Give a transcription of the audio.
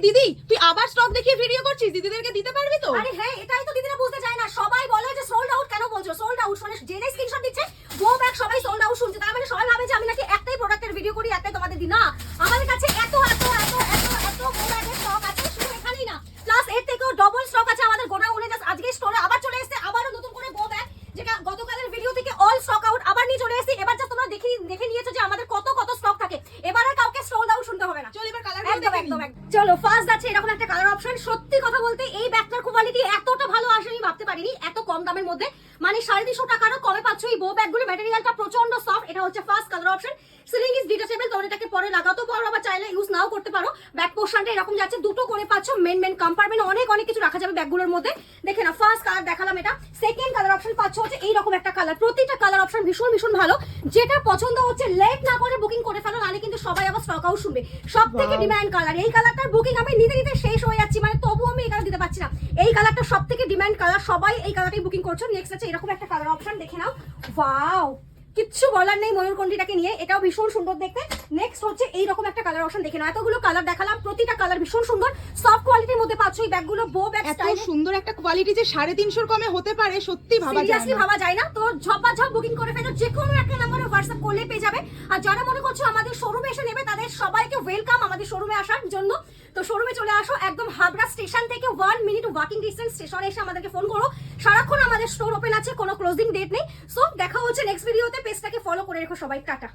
দিদি তুই আবার স্টক দেখিয়ে ভিডিও করছিস, দিদিদেরকে দিতে পারবি তো? আরে হ্যাঁ, এটাই তো দিদিরা বুঝতে চায় না। সবাই বলে যে সোল্ড আউট, কেন বলছো সোল্ড আউট? মানে যে যে স্ক্রিনশট দিচ্ছে গো ব্যাক সবাই সোল্ড আউট শুনছে, তার মানে সবাই ভাবে যে আমি নাকি একটাই প্রোডাক্টের ভিডিও করি, একটাই তোমাদের দিই। না, আমাদের কাছে এত এত এত এত এত গো ব্যাকের স্টক আছে, শুধু এখানেই না, প্লাস এর থেকেও ডবল স্টক আছে আমাদের গোডাউনে। জাস্ট আজকে স্টোরে আবার চলে এসেছে, আবারও নতুন করে গো ব্যাক, যেটা গতকালের ভিডিও থেকে অল স্টক আউট আবার নিয়ে চলে এসেছি। এবার জাস্ট তোমরা দেখে নিয়েছো যে আমাদের কত কত স্টক থাকে, এবার আর কাউকে সোল্ড আউট শুনতে হবে না। চল এবার কালার একদম একদম। চলো ফার্স্ট আছে এরকম একটা কালার অপশন। সত্যি কথা বলতে এই ব্যাগটার কোয়ালিটি এতটা ভালো আসে আমি ভাবতে পারিনি, এত কম দামের মধ্যে, মানে 350 টাকারও কমে পাচ্ছ এই বো ব্যাগগুলো। ম্যাটেরিয়ালটা প্রচন্ড সফট। এটা হচ্ছে first colour option. Ceiling is detachable, তোমরা এটাকে পরে লাগাতে পারো, আবার চাইলে ইউজ নাও করতে পারো। ব্যাক পোর্শনটা এরকম যাচ্ছে, দুটো করে পাচ্ছ মেন কম্পার্টমেন্ট, অনেক অনেক কিছু রাখা যাবে ব্যাগগুলোর মধ্যে। দেখে না, ফার্স্ট কালার দেখালাম এটা। সেকেন্ড কালার অপশন পাচ্ছ হচ্ছে এইরকম একটা কালার। প্রতিটা কালার অপশন ভীষণ ভীষণ ভালো। যেটা পছন্দ হচ্ছে লেট না করে বুকিং করে ফেলো, নাহলে কিন্তু সবাই আবার স্টক আউট শুনবে। সব থেকে ডিমান্ড কালার এই কালারটার বুকিং আমি নিতে নিতে শেষ হয়ে যাচ্ছি, মানে তবু আমি এই কালার দিতে পারছি না। এই কালারটা সব থেকে ডিমান্ড কালার, সবাই এই কালারটাই বুকিং করছো। নেক্সট আছে এরকম একটা কালার অপশন, দেখে নাও। ওয়াও, কিচ্ছু বলার নেই ময়ূরকণ্ঠীটাকে নিয়ে, এটাও ভীষণ সুন্দর দেখতে। নেক্সট হচ্ছে এইরকম একটা কালার অপশন, দেখে নাও। এতগুলো কালার দেখালাম, প্রতিটা কালার ভীষণ সুন্দর, সফট কোয়ালিটির মধ্যে পাচ্ছ এই ব্যাগগুলো। বো ব্যাগ এত সুন্দর একটা কোয়ালিটি যে 350 কমে হতে পারে, সত্যি ভাবা যায় না। ভাবা যায় না। তো ঝপাঝপ বুকিং করে ফেলো, যে কোনো একটা নম্বরে হোয়াটসঅ্যাপ করলে পেয়ে যাবে। আর যারা মনে করছো আমাদের শোরুমে এসে নেবে, তাদের সবাইকে ওয়েলকাম আমাদের শোরুমে আসার জন্য। তো শোরুমে চলে আসো, একদম হাবড়া স্টেশন থেকে 1 মিনিট ওয়াকিং ডিস্টেন্স। স্টেশনে এসে আমাদেরকে ফোন করো, সারাক্ষণ আমাদের স্টোর ওপেন আছে, কোনো ক্লোজিং ডেট নেই। সো দেখা হচ্ছে নেক্সট ভিডিওতে। পেজটাকে ফলো করে রেখো সবাই। টাটা।